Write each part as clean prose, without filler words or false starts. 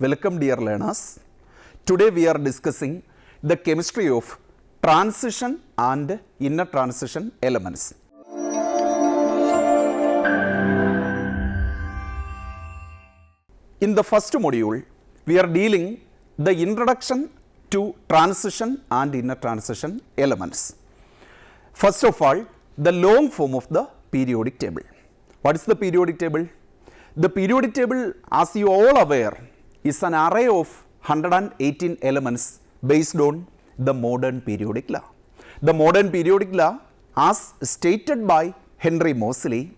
Welcome dear learners. Today we are discussing the chemistry of transition and inner transition elements. In the first module, we are dealing the introduction to transition and inner transition elements. First of all, the long form of the periodic table. What is the periodic table? The periodic table, as you all aware, is an array of 118 elements based on the modern periodic law. The modern periodic law, as stated by Henry Moseley,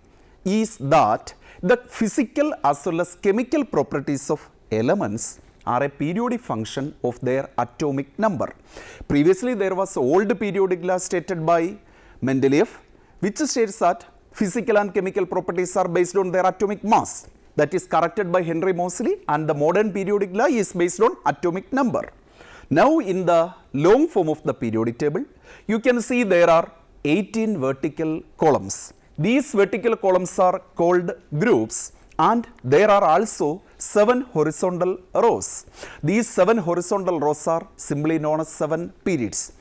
is that the physical as well as chemical properties of elements are a periodic function of their atomic number. Previously, there was old periodic law stated by Mendeleev, which states that physical and chemical properties are based on their atomic mass. That is corrected by Henry Moseley, and the modern periodic law is based on atomic number. Now, in the long form of the periodic table, you can see there are 18 vertical columns. These vertical columns are called groups, and there are also 7 horizontal rows. These 7 horizontal rows are simply known as 7 periods.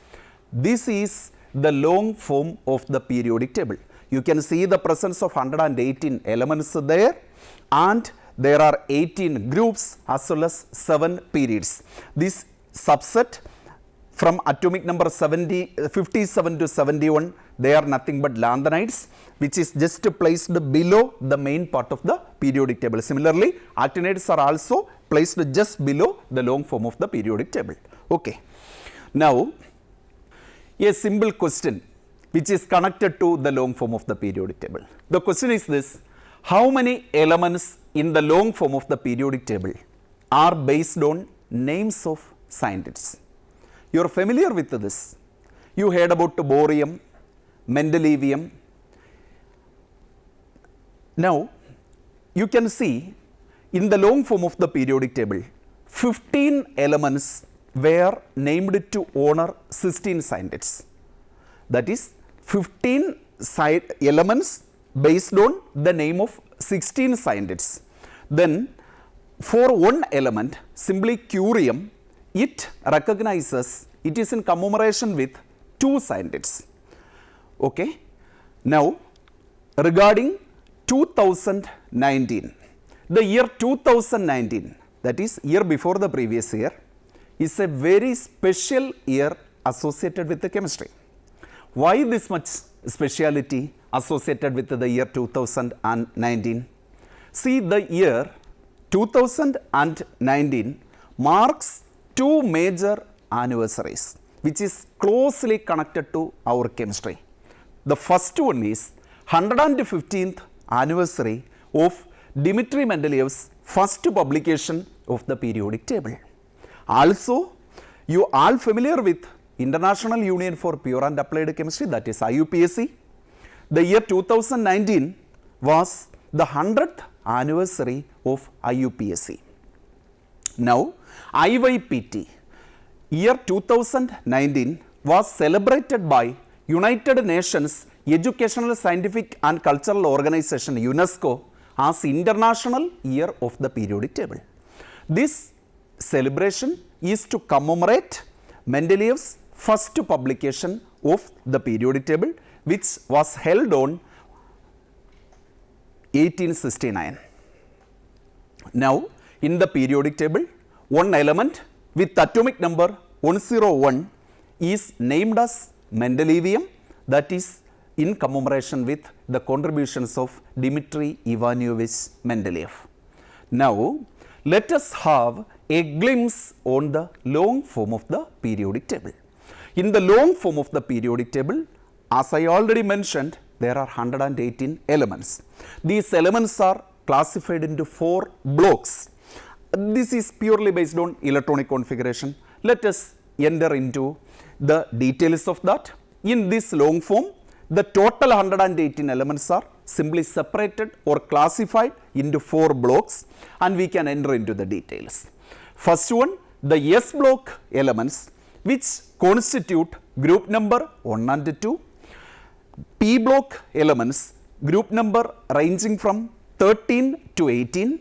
This is the long form of the periodic table. You can see the presence of 118 elements there, and there are 18 groups as well as 7 periods. This subset from atomic number 57 to 71, they are nothing but lanthanides, which is just placed below the main part of the periodic table. Similarly, actinides are also placed just below the long form of the periodic table. Okay. Now, a simple question which is connected to the long form of the periodic table. The question is this: how many elements in the long form of the periodic table are based on names of scientists? You are familiar with this. You heard about borium, mendelevium. Now, you can see in the long form of the periodic table, 15 elements were named to honor 16 scientists. That is, 15 elements based on the name of 16 scientists. Then, for one element, simply curium, it recognizes it is in commemoration with 2 scientists. Okay. Now, regarding 2019, the year 2019, that is year before the previous year, is a very special year associated with the chemistry. Why this much speciality associated with the year 2019? See, the year 2019 marks 2 major anniversaries which is closely connected to our chemistry. The first one is 115th anniversary of Dmitry Mendeleev's first publication of the periodic table. Also, you are familiar with International Union for Pure and Applied Chemistry, that is IUPAC. The year 2019 was the 100th anniversary of IUPAC. Now, IYPT, year 2019 was celebrated by United Nations Educational, Scientific and Cultural Organization UNESCO as International Year of the Periodic Table. This celebration is to commemorate Mendeleev's first publication of the periodic table, which was held on 1869. Now, in the periodic table, one element with atomic number 101 is named as mendelevium, that is in commemoration with the contributions of Dmitry Ivanovich Mendeleev. Now, let us have a glimpse on the long form of the periodic table. In the long form of the periodic table, as I already mentioned, there are 118 elements. These elements are classified into 4 blocks. This is purely based on electronic configuration. Let us enter into the details of that. In this long form, the total 118 elements are simply separated or classified into 4 blocks, and we can enter into the details. First one, the S block elements, which constitute group number 1 and 2. P block elements, group number ranging from 13 to 18.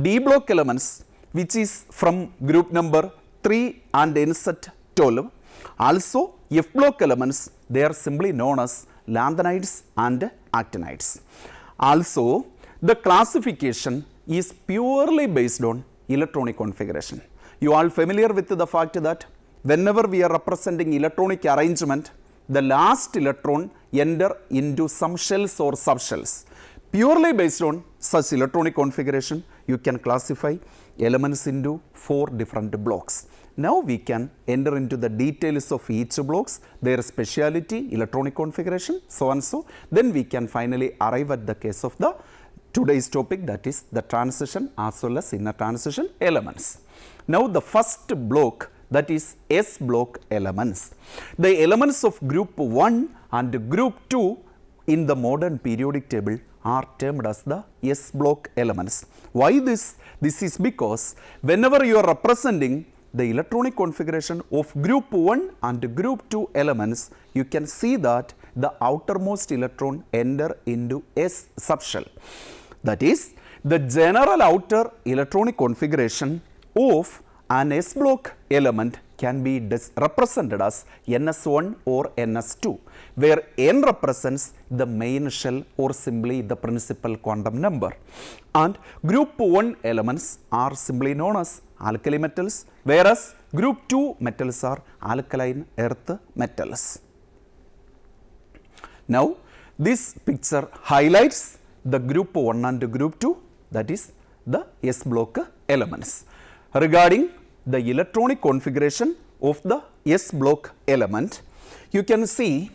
D block elements, which is from group number 3 and n set 12. Also F block elements, they are simply known as lanthanides and actinides. Also the classification is purely based on electronic configuration. You are familiar with the fact that whenever we are representing electronic arrangement, the last electron enter into some shells or subshells. Purely based on such electronic configuration, you can classify elements into 4 different blocks. Now we can enter into the details of each blocks, their speciality, electronic configuration, so and so. Then we can finally arrive at the case of the today's topic, that is the transition as well as inner transition elements. Now the first block, that is S block elements. The elements of group 1 and group 2 in the modern periodic table are termed as the S block elements. Why this? This is because whenever you are representing the electronic configuration of group 1 and group 2 elements, you can see that the outermost electron enter into S subshell. That is, the general outer electronic configuration of an S block element can be represented as NS1 or NS2, where N represents the main shell or simply the principal quantum number. And group 1 elements are simply known as alkali metals, whereas group 2 metals are alkaline earth metals. Now, this picture highlights the group 1 and group 2, that is the S block elements. Regarding the electronic configuration of the S block element, you can see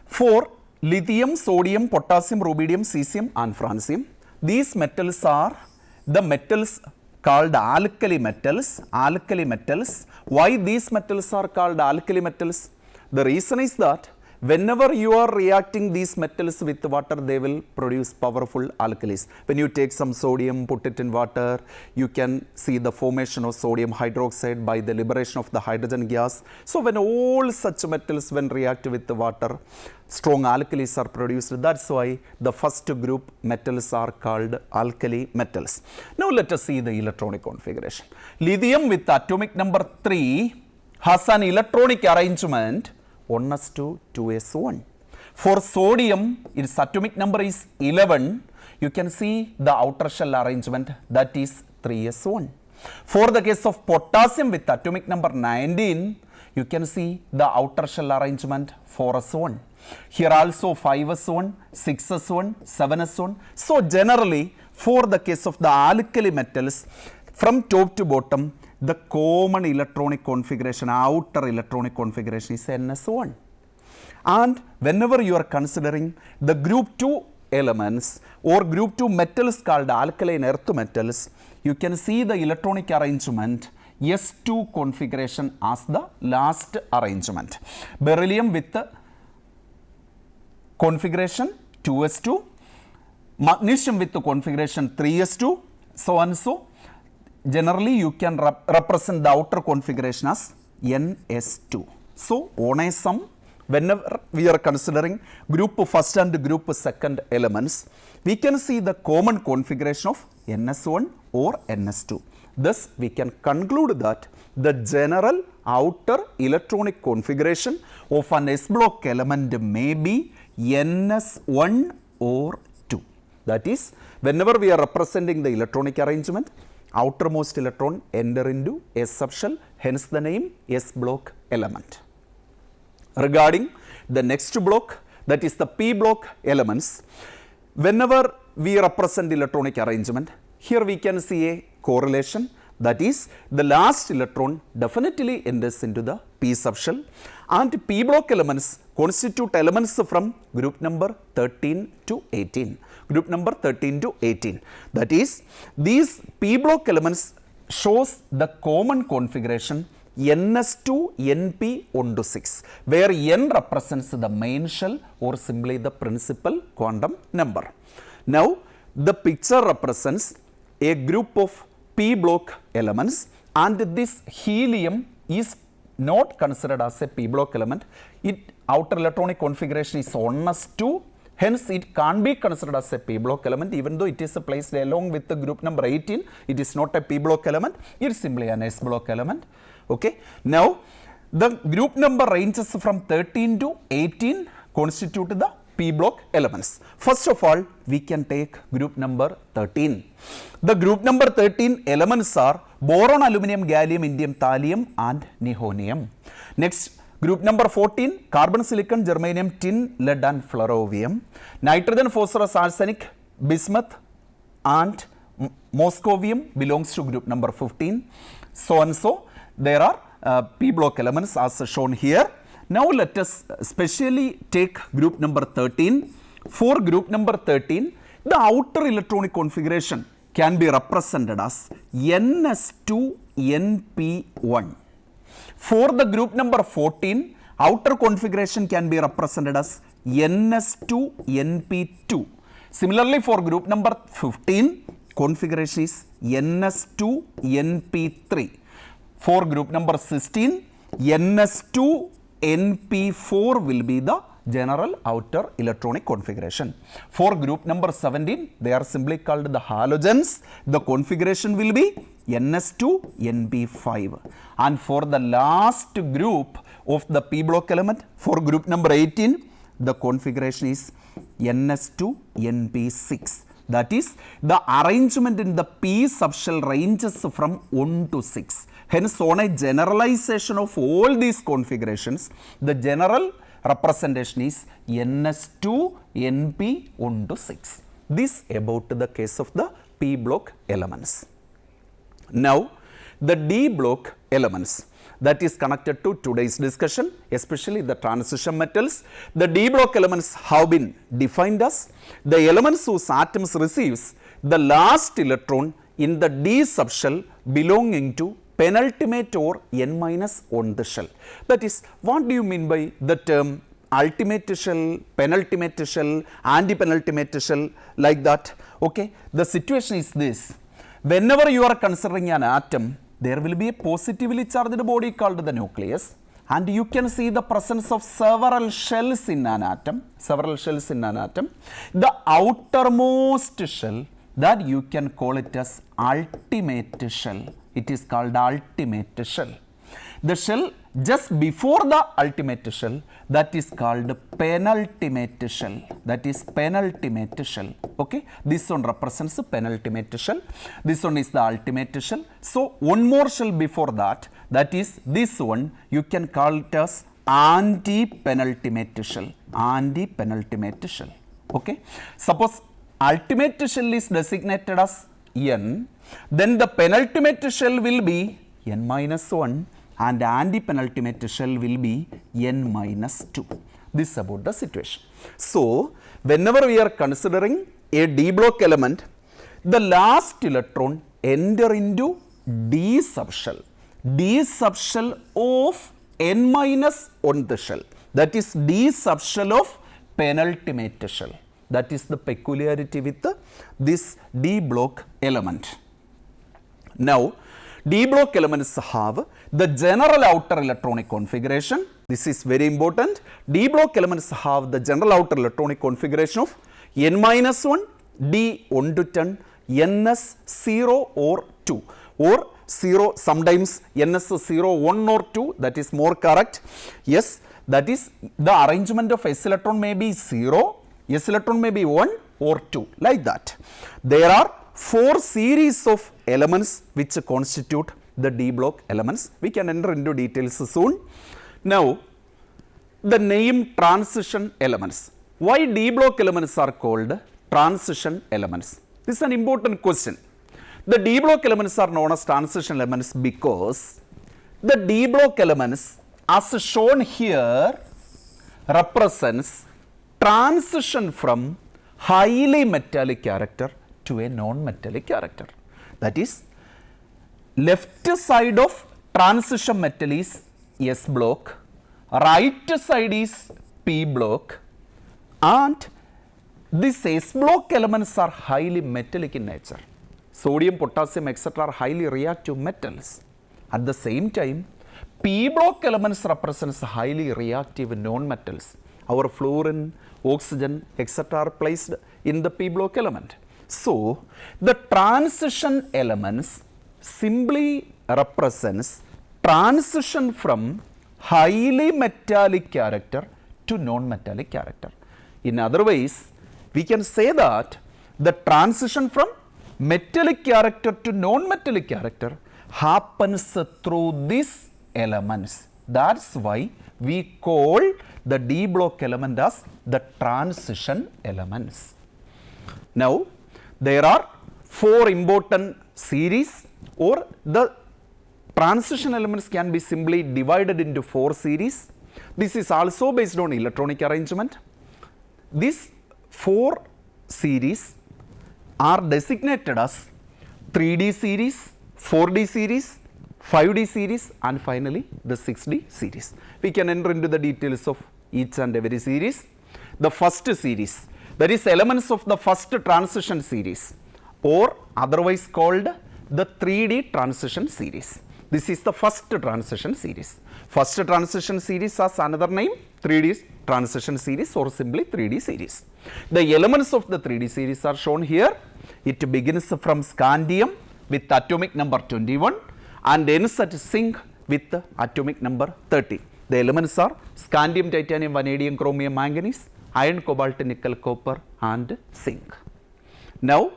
for lithium, sodium, potassium, rubidium, cesium and francium, these metals are the metals called alkali metals. Alkali metals. Why these metals are called alkali metals? The reason is that whenever you are reacting these metals with water, they will produce powerful alkalis. When you take some sodium, put it in water, you can see the formation of sodium hydroxide by the liberation of the hydrogen gas. So when all such metals when react with the water, strong alkalis are produced. That's why the first group metals are called alkali metals. Now let us see the electronic configuration. Lithium with atomic number 3 has an electronic arrangement 1s2 2s1. For sodium, its atomic number is 11. You can see the outer shell arrangement, that is 3s1. For the case of potassium with atomic number 19, you can see the outer shell arrangement 4s1. Here also 5s1, 6s1, 7s1. So generally, for the case of the alkali metals, from top to bottom, the common electronic configuration, outer electronic configuration is NS1. And whenever you are considering the group 2 elements or group 2 metals called alkaline earth metals, you can see the electronic arrangement S2 configuration as the last arrangement. Beryllium with the configuration 2s2, magnesium with the configuration 3s2, so and so. Generally, you can represent the outer configuration as NS2. So, on a sum, whenever we are considering group first and group second elements, we can see the common configuration of NS1 or NS2. Thus, we can conclude that the general outer electronic configuration of an S block element may be NS1 or 2. That is, whenever we are representing the electronic arrangement, outermost electron enter into S subshell, hence the name S block element. Regarding the next block, that is the P block elements, whenever we represent electronic arrangement, here we can see a correlation, that is the last electron definitely enters into the P subshell, and P block elements constitute elements from group number 13 to 18. Group number 13 to 18. That is, these P block elements shows the common configuration NS2 NP 1 to 6, where N represents the main shell or simply the principal quantum number. Now, the picture represents a group of P block elements, and this helium is not considered as a P block element. Its outer electronic configuration is 1s2, Hence, it can't be considered as a p block element, even though it is placed along with the group number 18. It is not a p block element, it is simply an s block element. Okay. Now, the group number ranges from 13 to 18 constitute the p block elements. First of all, we can take group number 13. The group number 13 elements are boron, aluminum, gallium, indium, thallium and nihonium. Next, group number 14, carbon, silicon, germanium, tin, lead and flerovium. Nitrogen, phosphorus, arsenic, bismuth and moscovium belongs to group number 15. So and so, there are p block elements as shown here. Now, let us specially take group number 13. For group number 13, the outer electronic configuration can be represented as ns2np1. For the group number 14, outer configuration can be represented as ns2np2. Similarly, for group number 15, configuration is ns2np3. For group number 16, ns2np4 will be the general outer electronic configuration. For group number 17, they are simply called the halogens. The configuration will be ns2np5. And for the last group of the p block element, for group number 18, the configuration is ns2np6. That is, the arrangement in the p subshell ranges from 1 to 6. Hence, on a generalization of all these configurations, the general representation is ns2np1 to 6. This about the case of the p block elements. Now, the d block elements that is connected to today's discussion, especially the transition metals. The d block elements have been defined as the elements whose atoms receives the last electron in the d subshell belonging to penultimate or n-1th shell. That is, what do you mean by the term ultimate shell, penultimate shell, anti-penultimate shell, like that? Okay, the situation is this. Whenever you are considering an atom, there will be a positively charged body called the nucleus, and you can see the presence of several shells in an atom. The outermost shell, that you can call it as ultimate shell. It is called ultimate shell. The shell just before the ultimate shell, that is called penultimate shell. Okay, this one represents the penultimate shell. This one is the ultimate shell. So, one more shell before that, that is this one, you can call it as anti-penultimate shell. Okay, suppose ultimate shell is designated as n, then the penultimate shell will be n-1 and anti-penultimate shell will be n-2. This is about the situation. So, whenever we are considering a d block element, the last electron enter into d subshell of n-1th shell, that is d subshell of penultimate shell. That is the peculiarity with this d block element. Now, d block elements have the general outer electronic configuration. This is very important. D block elements have the general outer electronic configuration of n-1, d 1 to 10, ns 0 or 2, or 0, sometimes ns 0, 1 or 2, that is more correct. Yes, that is the arrangement of s electron may be 0, s electron may be 1 or 2, like that. There are 4 series of elements which constitute the d block elements. We can enter into details soon. Now, the name transition elements. Why d block elements are called transition elements? This is an important question. The d block elements are known as transition elements because the d block elements, as shown here, represents transition from highly metallic character to a non-metallic character. That is, left side of transition metal is S block, right side is P block, and these S block elements are highly metallic in nature. Sodium, potassium, etc. are highly reactive metals. At the same time, P block elements represents highly reactive non-metals. our fluorine, oxygen, etc. are placed in the p block element. So, the transition elements simply represents transition from highly metallic character to non-metallic character. In other ways, we can say that the transition from metallic character to non-metallic character happens through these elements. That's why we call the D block element as the transition elements. Now, there are 4 important series, or the transition elements can be simply divided into 4 series. This is also based on electronic arrangement. These 4 series are designated as 3D series, 4D series, 5D series, and finally the 6D series. We can enter into the details of each and every series. The first series, that is elements of the first transition series, or otherwise called the 3D transition series. This is the first transition series. First transition series has another name, 3D transition series, or simply 3D series. The elements of the 3D series are shown here. It begins from scandium with atomic number 21 and ends at zinc with atomic number 30. The elements are scandium, titanium, vanadium, chromium, manganese, iron, cobalt, nickel, copper, and zinc. Now,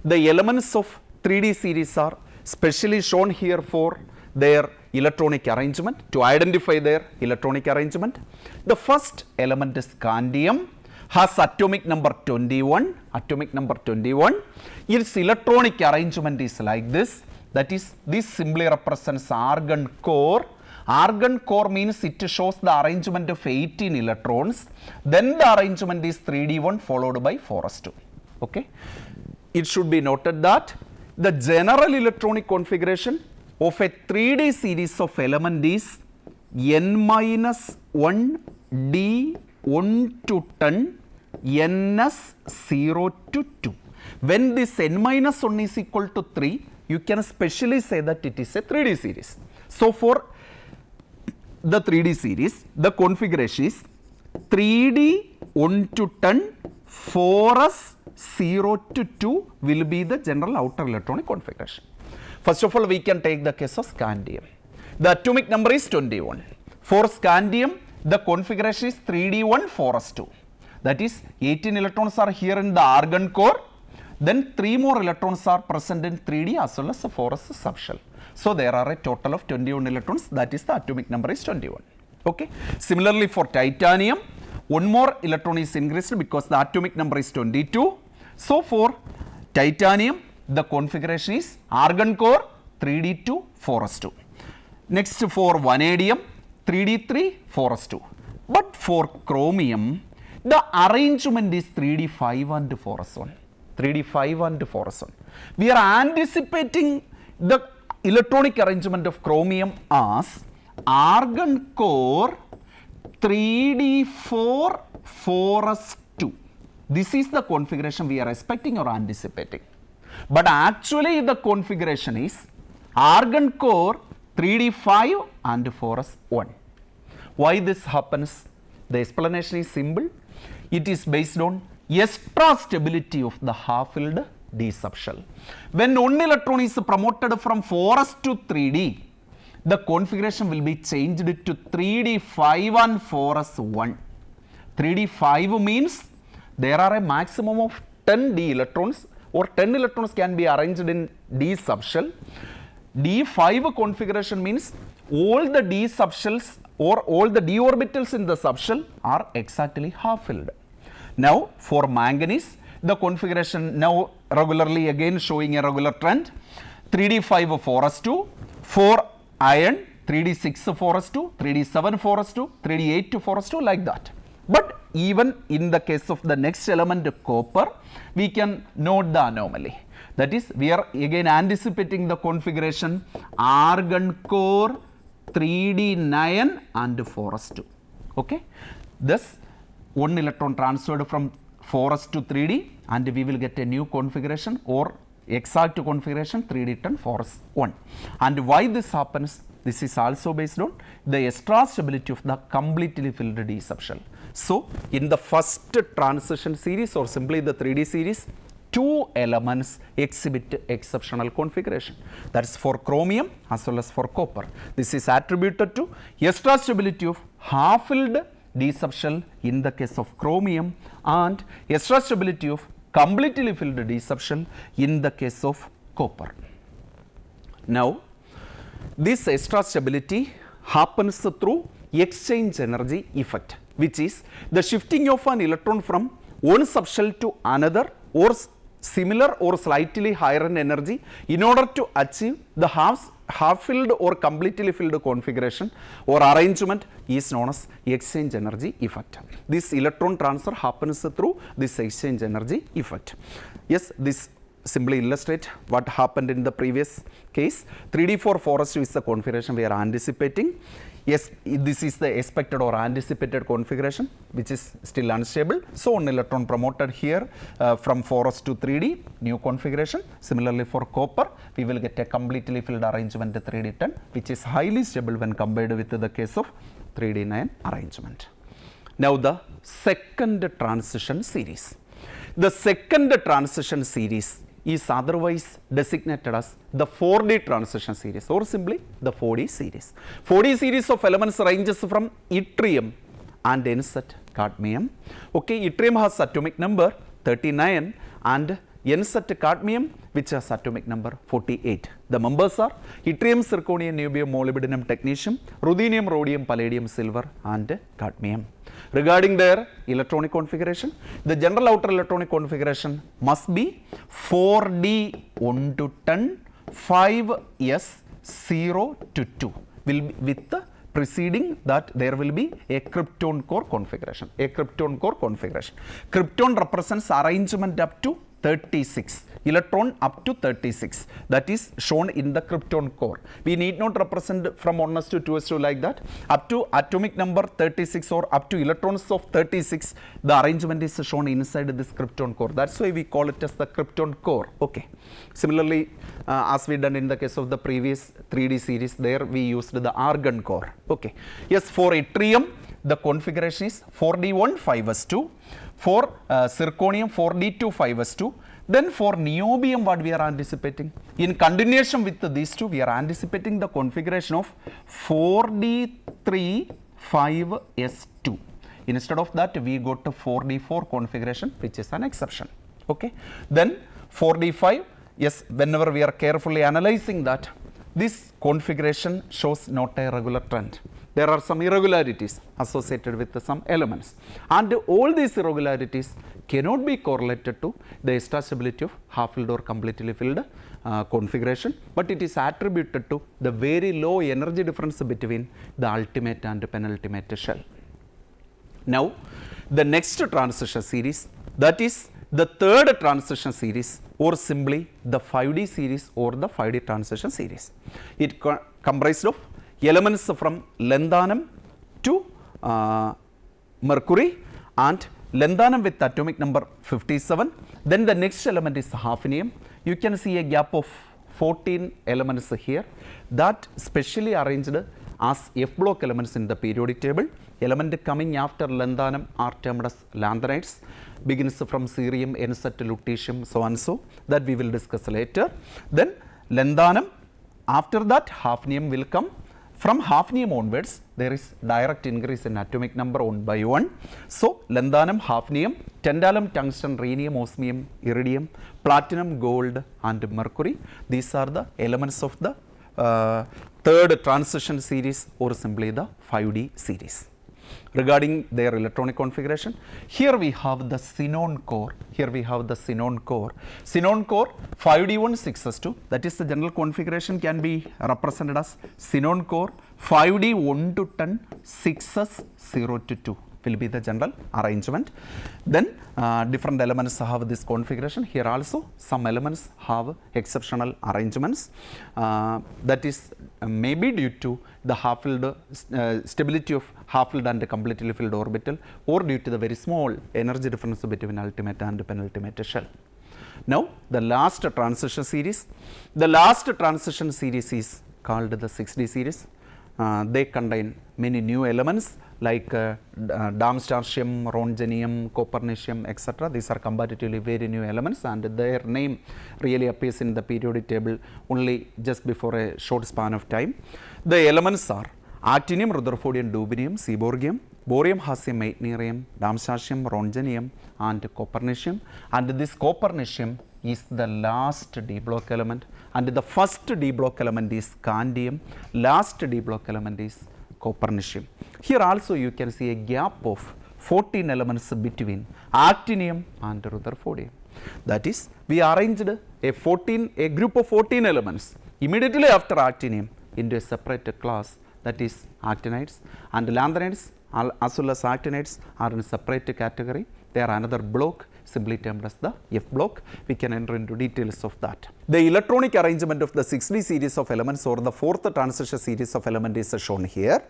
the elements of 3D series are specially shown here for their electronic arrangement, to identify their electronic arrangement. The first element is scandium, has atomic number 21, atomic number 21. Its electronic arrangement is like this, that is, this simply represents argon core. Argon core means it shows the arrangement of 18 electrons, then the arrangement is 3d1 followed by 4s2. Okay. It should be noted that the general electronic configuration of a 3D series of element is n-1 d 1 to 10 ns 0 to 2. When this n-1 is equal to 3, you can specially say that it is a 3D series. So, for the 3D series, the configuration is 3D 1 to 10, 4s 0 to 2 will be the general outer electronic configuration. First of all, we can take the case of scandium. The atomic number is 21. For scandium, the configuration is 3d1 4s2. That is, 18 electrons are here in the argon core, then 3 more electrons are present in 3d as well as the 4s subshell. So, there are a total of 21 electrons, that is the atomic number is 21. Okay. Similarly, for titanium, 1 more electron is increased because the atomic number is 22. So, for titanium, the configuration is argon core 3d2 4s2. Next, for vanadium 3d3 4s2. But for chromium, the arrangement is 3d5 and 4s1. 3d5 and 4s1. We are anticipating the electronic arrangement of chromium as argon core 3d4 4s2. This is the configuration we are expecting or anticipating. But actually the configuration is argon core 3d5 and 4s1. Why this happens? The explanation is simple. It is based on extra stability of the half-filled d subshell. When one electron is promoted from 4s to 3d, the configuration will be changed to 3d5 and 4s1. 3d5 means there are a maximum of 10 d electrons, or 10 electrons can be arranged in d subshell. d5 configuration means all the d subshells or all the d orbitals in the subshell are exactly half filled. Now, for manganese, the configuration now regularly again showing a regular trend, 3d5 4s2, for iron 3d6 4s2, 3d7 4s2, 3d8 4s2, like that. But even in the case of the next element copper, we can note the anomaly. That is, we are again anticipating the configuration argon core 3d9 and 4s2. Okay. Thus, one electron transferred from 4s to 3d, and we will get a new configuration or exact configuration 3d10 4s1. And why this happens? This is also based on the extra stability of the completely filled d subshell. So, in the first transition series or simply the 3D series, two elements exhibit exceptional configuration. That is for chromium as well as for copper. This is attributed to extra stability of half-filled d subshell in the case of chromium and extra stability of completely filled d subshell in the case of copper. Now, this extra stability happens through exchange energy effect, which is the shifting of an electron from one subshell to another or similar or slightly higher in energy in order to achieve the half-filled or completely filled configuration or arrangement is known as exchange energy effect. This electron transfer happens through this exchange energy effect. Yes, this simply illustrate what happened in the previous case. 3D4 4s2 is the configuration we are anticipating. Yes, this is the expected or anticipated configuration which is still unstable. So, one electron promoted here from 4s to 3D, new configuration. Similarly, for copper, we will get a completely filled arrangement 3D10 which is highly stable when compared with the case of 3D9 arrangement. Now, the second transition series. The second transition series is otherwise designated as the 4D transition series or simply the 4D series. 4D series of elements ranges from yttrium and NZ cadmium. Okay, yttrium has atomic number 39 and NZ cadmium which has atomic number 48. The members are yttrium, zirconium, niobium, molybdenum, technetium, ruthenium, rhodium, palladium, silver and cadmium. Regarding their electronic configuration, the general outer electronic configuration must be 4D 1 to 10, 5S 0 to 2 will be with the preceding that there will be a krypton core configuration. Krypton represents arrangement up to 36, electron up to 36, that is shown in the krypton core. We need not represent from 1s to 2s to like that. Up to atomic number 36 or up to electrons of 36, the arrangement is shown inside this krypton core. That's why we call it as the krypton core. Okay. Similarly, as we done in the case of the previous 3D series, there we used the argon core. Okay. Yes, for yttrium, the configuration is 4D1 5s2. For zirconium 4D2 5s2. Then for niobium, what we are anticipating? In continuation with these two, we are anticipating the configuration of 4D3 5s2. Instead of that, we go to 4D4 configuration, which is an exception. Okay. Then 4D5, yes, whenever we are carefully analyzing that, this configuration shows not a regular trend. There are some irregularities associated with some elements, and all these irregularities cannot be correlated to the extra stability of half-filled or completely filled configuration, but it is attributed to the very low energy difference between the ultimate and penultimate shell. Now, the next transition series, that is the third transition series or simply the 5D series or the 5D transition series. It comprised of elements from lanthanum to mercury and lanthanum with atomic number 57. Then the next element is hafnium. You can see a gap of 14 elements here that specially arranged as F block elements in the periodic table. Element coming after lanthanum are termed as lanthanides, begins from cerium, NZ, lutetium, so and so, that we will discuss later. Then lanthanum, after that hafnium will come. From hafnium onwards, there is direct increase in atomic number 1 by 1. So, lanthanum, hafnium, tantalum, tungsten, rhenium, osmium, iridium, platinum, gold and mercury. These are the elements of the third transition series or simply the 5D series. Regarding their electronic configuration, here we have the xenon core. Xenon core 5D1 6s2, that is the general configuration can be represented as xenon core 5D 1 to 10 6s 0 to 2 will be the general arrangement. Then different elements have this configuration. Here also some elements have exceptional arrangements, that is maybe due to the half-filled stability of half-filled and completely filled orbital or due to the very small energy difference between ultimate and penultimate shell. Now, the last transition series. The last transition series is called the 6D series. They contain many new elements like Darmstadtium, Röntgenium, Copernicium, etc. These are comparatively very new elements, and their name really appears in the periodic table only just before a short span of time. The elements are actinium, rutherfordium, dubinium, seaborgium, borium, hassium, meitnerium, Darmstadtium, Röntgenium, and Copernicium. And this Copernicium is the last d block element, and the first d block element is scandium, last d block element is Copernicium. Here also you can see a gap of 14 elements between actinium and rutherfordium. That is, we arranged a group of 14 elements immediately after actinium into a separate class, that is actinides, and lanthanides as well as actinides are in a separate category. They are another block simply termed as the F block. We can enter into details of that. The electronic arrangement of the 6D series of elements or the fourth transition series of elements is shown here.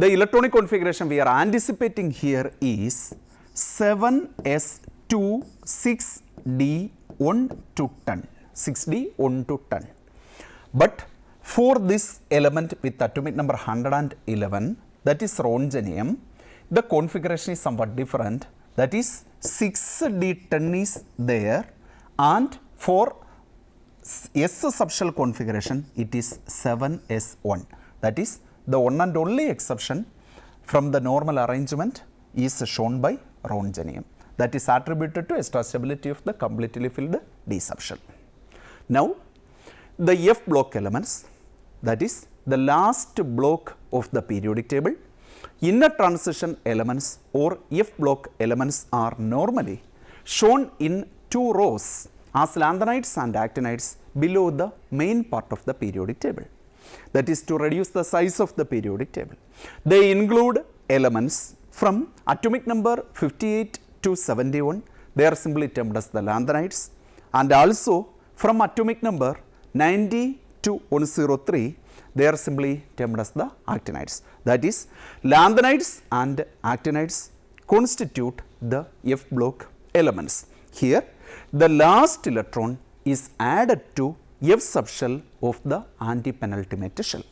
The electronic configuration we are anticipating here is 7s2 6d 1 to 10, 6d 1 to 10. But for this element with atomic number 111, that is Röntgenium, the configuration is somewhat different. That is 6d10 is there, and for S subshell configuration it is 7s1. That is the one and only exception from the normal arrangement is shown by Röntgenium. That is attributed to extra stability of the completely filled d subshell. Now the F block elements, that is the last block of the periodic table. Inner transition elements or F block elements are normally shown in two rows as lanthanides and actinides below the main part of the periodic table. That is to reduce the size of the periodic table. They include elements from atomic number 58 to 71, they are simply termed as the lanthanides, and also from atomic number 90 to 103, they are simply termed as the actinides. That is, lanthanides and actinides constitute the F block elements. Here, the last electron is added to F subshell of the anti-penultimate shell.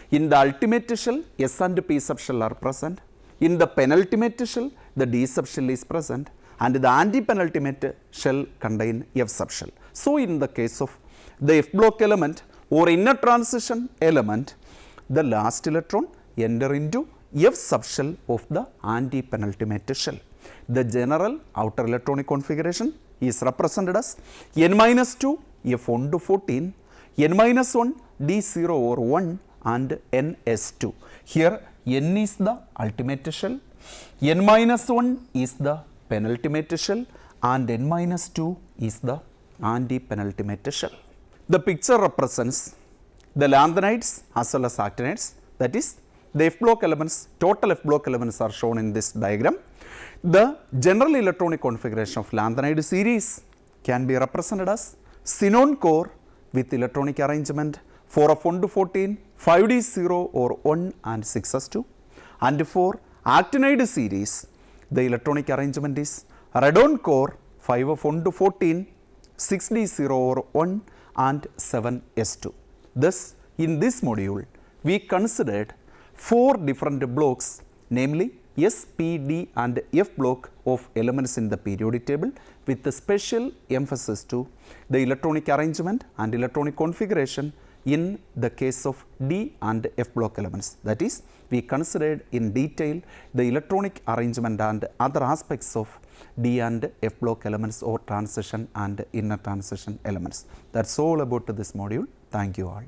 In the ultimate shell, S and P subshell are present. In the penultimate shell, the D subshell is present, and the anti-penultimate shell contain F subshell. So, in the case of the F block element or inner transition element, the last electron enter into F subshell of the anti-penultimate shell. The general outer electronic configuration is represented as n-2 F1 to 14, n-1 D0 or 1 and ns2. Here n is the ultimate shell, n-1 is the penultimate shell, and n-2 is the anti-penultimate shell. The picture represents the lanthanides as well as actinides, that is the F block elements, total F block elements are shown in this diagram. The general electronic configuration of lanthanide series can be represented as xenon core with electronic arrangement 4f1 to 14, 5d0 or 1 and 6s2, and for actinide series the electronic arrangement is radon core 5f1 to 14, 6d0 or 1 and 7s2. Thus, in this module, we considered 4 different blocks, namely S, P, D and F block of elements in the periodic table, with a special emphasis to the electronic arrangement and electronic configuration in the case of D and F block elements. That is, we considered in detail the electronic arrangement and other aspects of D and F block elements or transition and inner transition elements. That's all about this module. Thank you all.